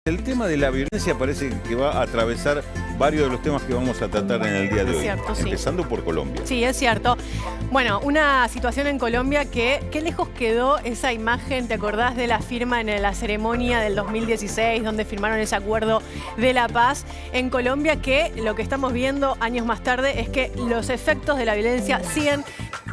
El tema de la violencia parece que va a atravesar varios de los temas que vamos a tratar en el día de hoy. Cierto, empezando por Colombia. Sí, es cierto. Bueno, una situación en Colombia que qué lejos quedó esa imagen, ¿te acordás de la firma en la ceremonia del 2016 donde firmaron ese acuerdo de la paz? En Colombia que lo que estamos viendo años más tarde es que los efectos de la violencia siguen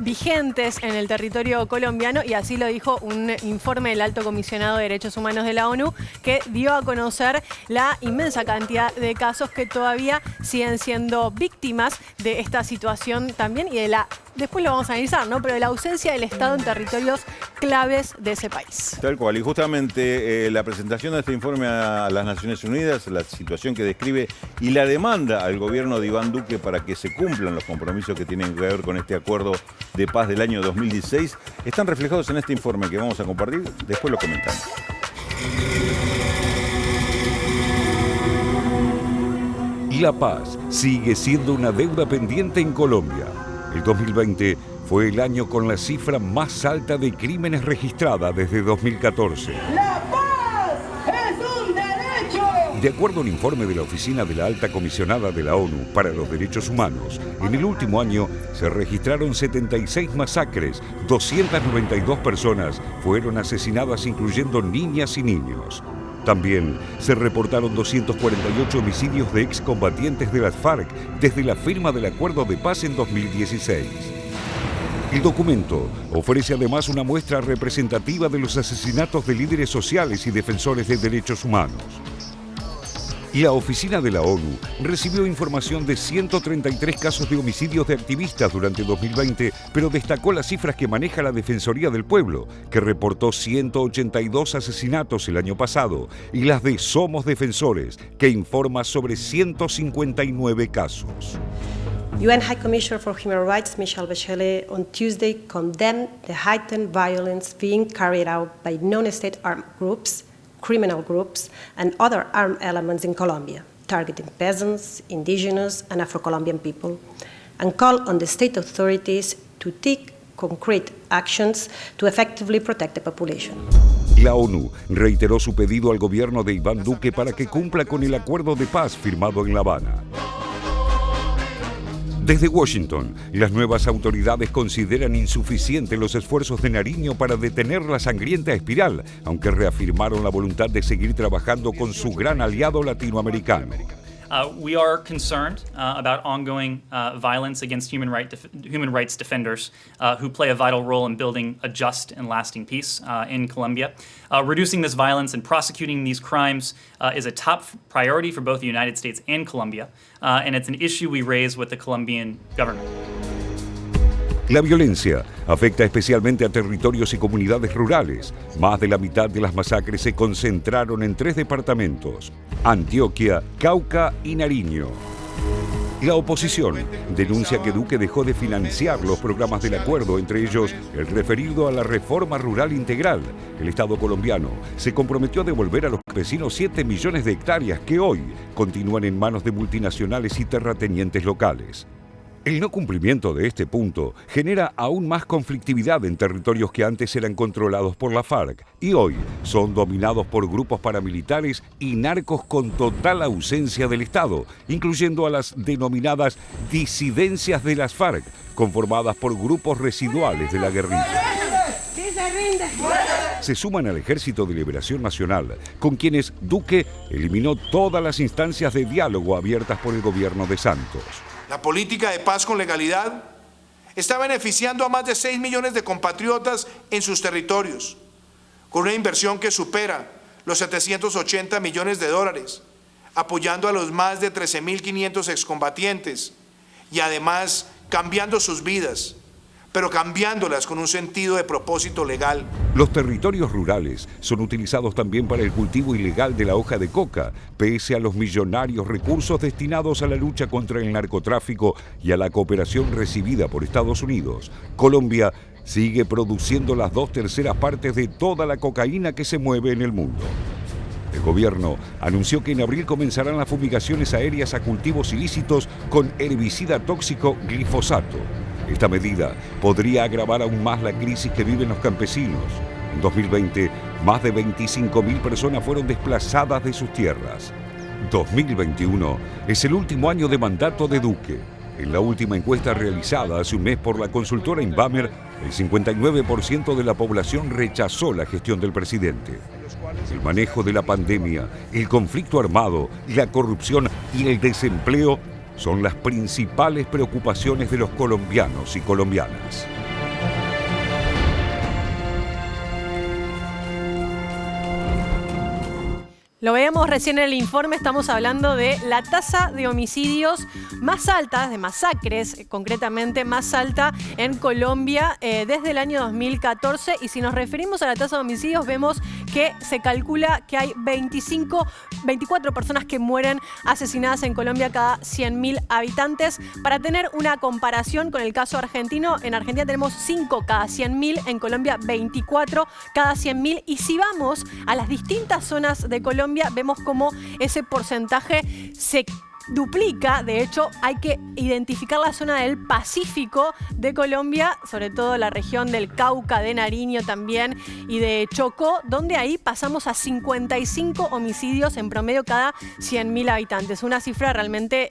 vigentes en el territorio colombiano y así lo dijo un informe del Alto Comisionado de Derechos Humanos de la ONU que dio a conocer la inmensa cantidad de casos que todavía siguen siendo víctimas de esta situación también y de la, después lo vamos a analizar, ¿no? Pero de la ausencia del Estado en territorios claves de ese país. Tal cual, y justamente la presentación de este informe a las Naciones Unidas, la situación que describe y la demanda al gobierno de Iván Duque para que se cumplan los compromisos que tienen que ver con este acuerdo de paz del año 2016, están reflejados en este informe que vamos a compartir, después lo comentamos. La paz sigue siendo una deuda pendiente en Colombia. El 2020 fue el año con la cifra más alta de crímenes registrada desde 2014. ¡La paz es un derecho! De acuerdo al informe de la Oficina de la Alta Comisionada de la ONU para los Derechos Humanos, en el último año se registraron 76 masacres, 292 personas fueron asesinadas incluyendo niñas y niños. También se reportaron 248 homicidios de excombatientes de las FARC desde la firma del Acuerdo de Paz en 2016. El documento ofrece además una muestra representativa de los asesinatos de líderes sociales y defensores de derechos humanos. La Oficina de la ONU recibió información de 133 casos de homicidios de activistas durante 2020, pero destacó las cifras que maneja la Defensoría del Pueblo, que reportó 182 asesinatos el año pasado, y las de Somos Defensores, que informa sobre 159 casos. UN High Commissioner for Human Rights Michelle Bachelet on Tuesday condemned the heightened violence being carried out by non-state armed groups, criminal groups, and other armed elements in Colombia, targeting peasants, indigenous, and Afro-Colombian people, and called on the state authorities to take concrete actions to effectively protect the population. La ONU reiteró su pedido al gobierno de Iván Duque para que cumpla con el acuerdo de paz firmado en La Habana. Desde Washington, las nuevas autoridades consideran insuficientes los esfuerzos de Nariño para detener la sangrienta espiral, aunque reafirmaron la voluntad de seguir trabajando con su gran aliado latinoamericano. We are concerned about ongoing violence against human rights defenders who play a vital role in building a just and lasting peace in Colombia. Reducing this violence and prosecuting these crimes is a top priority for both the United States and Colombia, and it's an issue we raise with the Colombian government. La violencia afecta especialmente a territorios y comunidades rurales. Más de la mitad de las masacres se concentraron en 3 departamentos: Antioquia, Cauca y Nariño. La oposición denuncia que Duque dejó de financiar los programas del acuerdo, entre ellos el referido a la reforma rural integral. El Estado colombiano se comprometió a devolver a los campesinos 7 millones de hectáreas que hoy continúan en manos de multinacionales y terratenientes locales. El no cumplimiento de este punto genera aún más conflictividad en territorios que antes eran controlados por la FARC y hoy son dominados por grupos paramilitares y narcos con total ausencia del Estado, incluyendo a las denominadas disidencias de las FARC, conformadas por grupos residuales de la guerrilla. Se suman al Ejército de Liberación Nacional, con quienes Duque eliminó todas las instancias de diálogo abiertas por el gobierno de Santos. La política de paz con legalidad está beneficiando a más de 6 millones de compatriotas en sus territorios, con una inversión que supera los 780 millones de dólares, apoyando a los más de 13.500 excombatientes y además cambiando sus vidas, pero cambiándolas con un sentido de propósito legal. Los territorios rurales son utilizados también para el cultivo ilegal de la hoja de coca, pese a los millonarios recursos destinados a la lucha contra el narcotráfico y a la cooperación recibida por Estados Unidos. Colombia sigue produciendo las 2/3 partes de toda la cocaína que se mueve en el mundo. El gobierno anunció que en abril comenzarán las fumigaciones aéreas a cultivos ilícitos con herbicida tóxico glifosato. Esta medida podría agravar aún más la crisis que viven los campesinos. En 2020, más de 25.000 personas fueron desplazadas de sus tierras. 2021 es el último año de mandato de Duque. En la última encuesta realizada hace un mes por la consultora Inbamer, el 59% de la población rechazó la gestión del presidente. El manejo de la pandemia, el conflicto armado, la corrupción y el desempleo son las principales preocupaciones de los colombianos y colombianas. Lo veíamos recién en el informe, estamos hablando de la tasa de homicidios más alta, de masacres, concretamente más alta en Colombia desde el año 2014. Y si nos referimos a la tasa de homicidios, vemos que se calcula que hay 24 personas que mueren asesinadas en Colombia cada 100.000 habitantes. Para tener una comparación con el caso argentino, en Argentina tenemos 5 cada 100.000, en Colombia 24 cada 100.000. Y si vamos a las distintas zonas de Colombia, vemos cómo ese porcentaje se duplica. De hecho, hay que identificar la zona del Pacífico de Colombia, sobre todo la región del Cauca, de Nariño también y de Chocó, donde ahí pasamos a 55 homicidios en promedio cada 100.000 habitantes. Una cifra realmente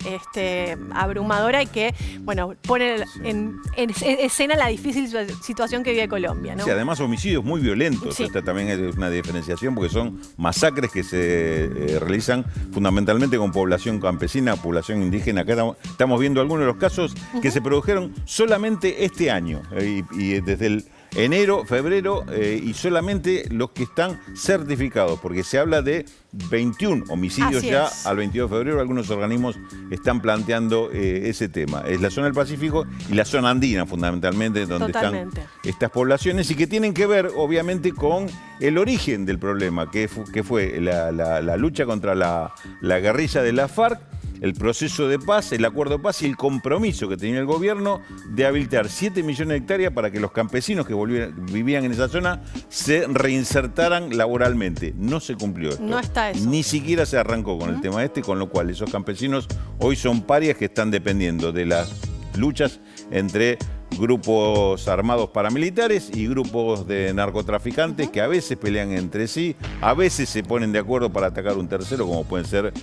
abrumadora y que, bueno, pone en escena la difícil situación que vive Colombia, ¿no? Sí, además homicidios muy violentos. Sí. Esta también es una diferenciación porque son masacres que se realizan fundamentalmente con población campesina, población indígena. Acá estamos viendo algunos de los casos que se produjeron solamente este año y desde el enero, febrero y solamente los que están certificados, porque se habla de 21 homicidios ya al 22 de febrero. Algunos organismos están planteando ese tema. Es la zona del Pacífico y la zona andina fundamentalmente donde están estas poblaciones y que tienen que ver obviamente con el origen del problema, que fue la lucha contra la guerrilla de la FARC, el proceso de paz, el acuerdo de paz y el compromiso que tenía el gobierno de habilitar 7 millones de hectáreas para que los campesinos que vivían en esa zona se reinsertaran laboralmente. No se cumplió esto. No está eso. Ni siquiera se arrancó con el tema con lo cual esos campesinos hoy son parias que están dependiendo de las luchas entre grupos armados paramilitares y grupos de narcotraficantes que a veces pelean entre sí, a veces se ponen de acuerdo para atacar un tercero, como pueden ser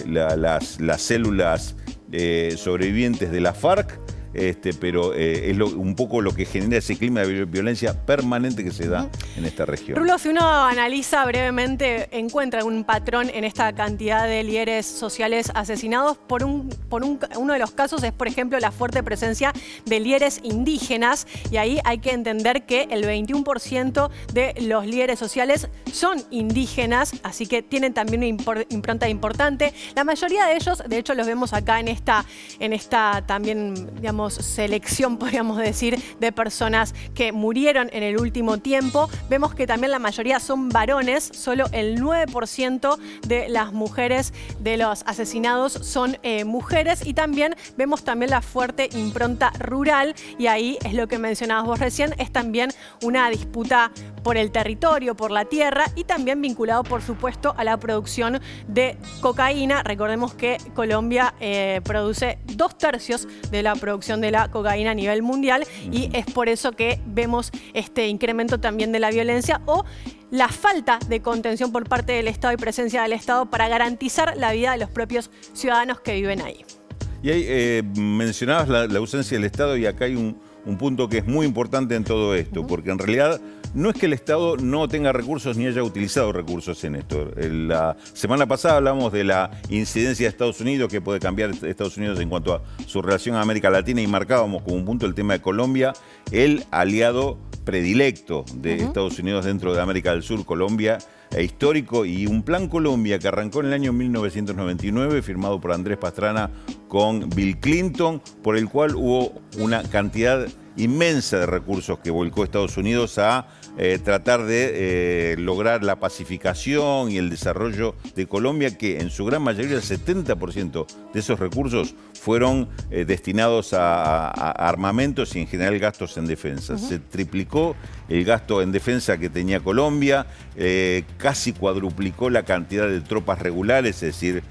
las células sobrevivientes de la FARC, pero es un poco lo que genera ese clima de violencia permanente que se da en esta región. Rulo, si uno analiza brevemente, encuentra un patrón en esta cantidad de líderes sociales asesinados. Uno de los casos es, por ejemplo, la fuerte presencia de líderes indígenas, y ahí hay que entender que el 21% de los líderes sociales son indígenas, así que tienen también una impronta importante. La mayoría de ellos, de hecho, los vemos acá en esta también, digamos, selección, podríamos decir, de personas que murieron en el último tiempo. Vemos que también la mayoría son varones, solo el 9% de las mujeres de los asesinados son mujeres, y también vemos también la fuerte impronta rural, y ahí es lo que mencionabas vos recién, es también una disputa por el territorio, por la tierra, y también vinculado, por supuesto, a la producción de cocaína. Recordemos que Colombia produce 2/3 de la producción de la cocaína a nivel mundial, y es por eso que vemos este incremento también de la violencia o la falta de contención por parte del Estado y presencia del Estado para garantizar la vida de los propios ciudadanos que viven ahí. Y ahí mencionabas la ausencia del Estado, y acá hay un punto que es muy importante en todo esto, porque en realidad no es que el Estado no tenga recursos ni haya utilizado recursos en esto. La semana pasada hablamos de la incidencia de Estados Unidos, que puede cambiar Estados Unidos en cuanto a su relación a América Latina, y marcábamos como un punto el tema de Colombia, el aliado predilecto de Estados Unidos dentro de América del Sur, Colombia, histórico, y un plan Colombia que arrancó en el año 1999, firmado por Andrés Pastrana con Bill Clinton, por el cual hubo una cantidad inmensa de recursos que volcó Estados Unidos a tratar de lograr la pacificación y el desarrollo de Colombia, que en su gran mayoría, el 70% de esos recursos fueron destinados a armamentos y en general gastos en defensa. Se triplicó el gasto en defensa que tenía Colombia, casi cuadruplicó la cantidad de tropas regulares, es decir,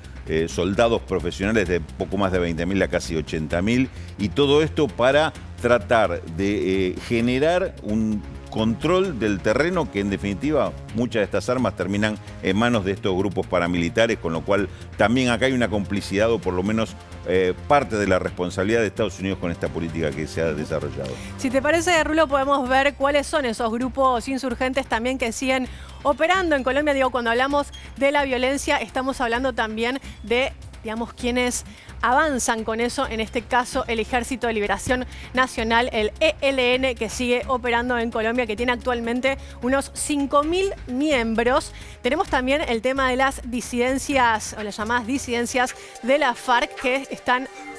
soldados profesionales, de poco más de 20.000 a casi 80.000, y todo esto para tratar de generar un control del terreno, que en definitiva muchas de estas armas terminan en manos de estos grupos paramilitares, con lo cual también acá hay una complicidad o por lo menos parte de la responsabilidad de Estados Unidos con esta política que se ha desarrollado. Si te parece, Rulo, podemos ver cuáles son esos grupos insurgentes también que siguen operando en Colombia. Digo, cuando hablamos de la violencia, estamos hablando también de, digamos, quienes avanzan con eso, en este caso el Ejército de Liberación Nacional, el ELN, que sigue operando en Colombia, que tiene actualmente unos 5.000 miembros. Tenemos también el tema de las disidencias, o las llamadas disidencias de la FARC, que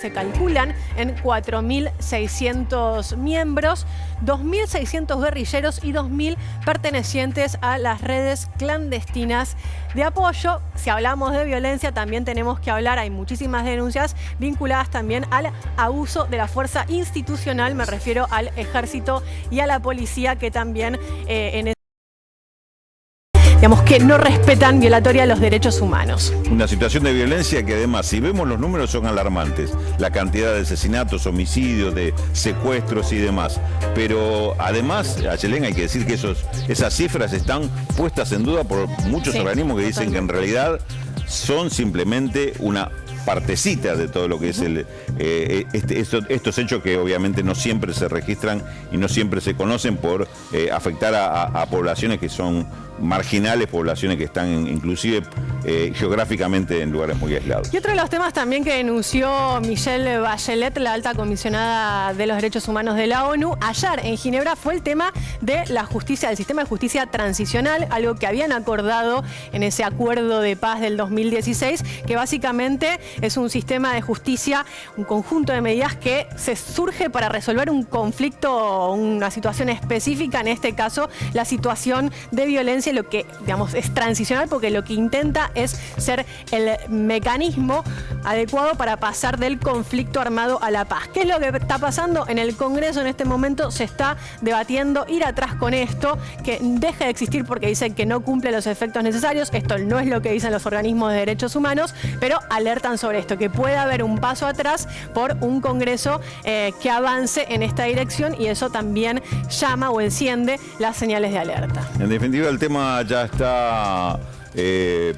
se calculan en 4.600 miembros, 2.600 guerrilleros y 2.000 pertenecientes a las redes clandestinas de apoyo. Si hablamos de violencia, también tenemos que hablar, hay muchísimas denuncias vinculadas también al abuso de la fuerza institucional, me refiero al ejército y a la policía, que también digamos que no respetan violatoria los derechos humanos. Una situación de violencia que además, si vemos los números, son alarmantes. La cantidad de asesinatos, homicidios, de secuestros y demás. Pero además, Ayelén, hay que decir que esas cifras están puestas en duda por muchos organismos que dicen que en realidad son simplemente una partecita de todo lo que es estos hechos, que obviamente no siempre se registran y no siempre se conocen por afectar a poblaciones que son marginales, poblaciones que están inclusive geográficamente en lugares muy aislados. Y otro de los temas también que denunció Michelle Bachelet, la alta comisionada de los derechos humanos de la ONU, ayer en Ginebra, fue el tema de la justicia, del sistema de justicia transicional, algo que habían acordado en ese acuerdo de paz del 2016, que básicamente es un sistema de justicia, un conjunto de medidas que se surge para resolver un conflicto o una situación específica, en este caso la situación de violencia, lo que, digamos, es transicional, porque lo que intenta es ser el mecanismo adecuado para pasar del conflicto armado a la paz. ¿Qué es lo que está pasando? En el Congreso en este momento se está debatiendo ir atrás con esto, que deje de existir porque dicen que no cumple los efectos necesarios. Esto no es lo que dicen los organismos de derechos humanos, pero alertan sobre esto, que puede haber un paso atrás por un Congreso que avance en esta dirección, y eso también llama o enciende las señales de alerta. En definitiva, el tema ya está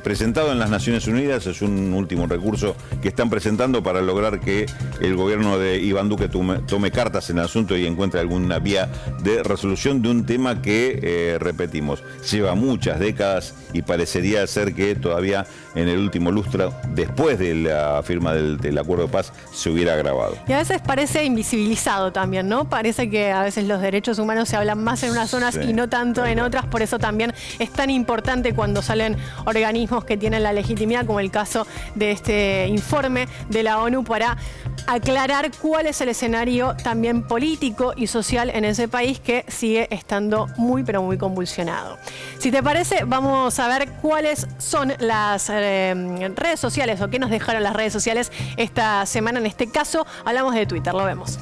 presentado en las Naciones Unidas. Es un último recurso que están presentando para lograr que el gobierno de Iván Duque tome cartas en el asunto y encuentre alguna vía de resolución de un tema que, repetimos, lleva muchas décadas y parecería ser que todavía en el último lustro, después de la firma del acuerdo de paz, se hubiera agravado. Y a veces parece invisibilizado también, ¿no? Parece que a veces los derechos humanos se hablan más en unas zonas y no tanto en otras. Por eso también es tan importante cuando salen organismos que tienen la legitimidad, como el caso de este informe de la ONU, para aclarar cuál es el escenario también político y social en ese país, que sigue estando muy, pero muy convulsionado. Si te parece, vamos a ver cuáles son las redes sociales, o qué nos dejaron las redes sociales esta semana. En este caso, hablamos de Twitter, lo vemos.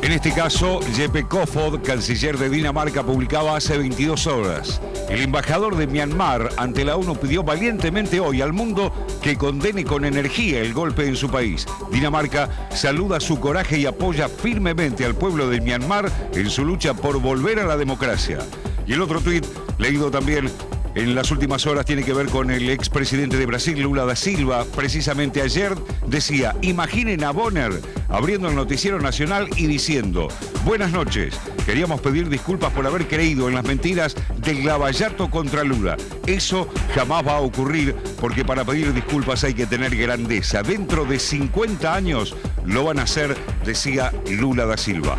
En este caso, Jeppe Kofod, canciller de Dinamarca, publicaba hace 22 horas. El embajador de Myanmar ante la ONU pidió valientemente hoy al mundo que condene con energía el golpe en su país. Dinamarca saluda su coraje y apoya firmemente al pueblo de Myanmar en su lucha por volver a la democracia. Y el otro tuit, leído también en las últimas horas, tiene que ver con el expresidente de Brasil, Lula da Silva. Precisamente ayer decía: imaginen a Bonner abriendo el noticiero nacional y diciendo: buenas noches, queríamos pedir disculpas por haber creído en las mentiras del Lavallato contra Lula. Eso jamás va a ocurrir, porque para pedir disculpas hay que tener grandeza. Dentro de 50 años lo van a hacer, decía Lula da Silva.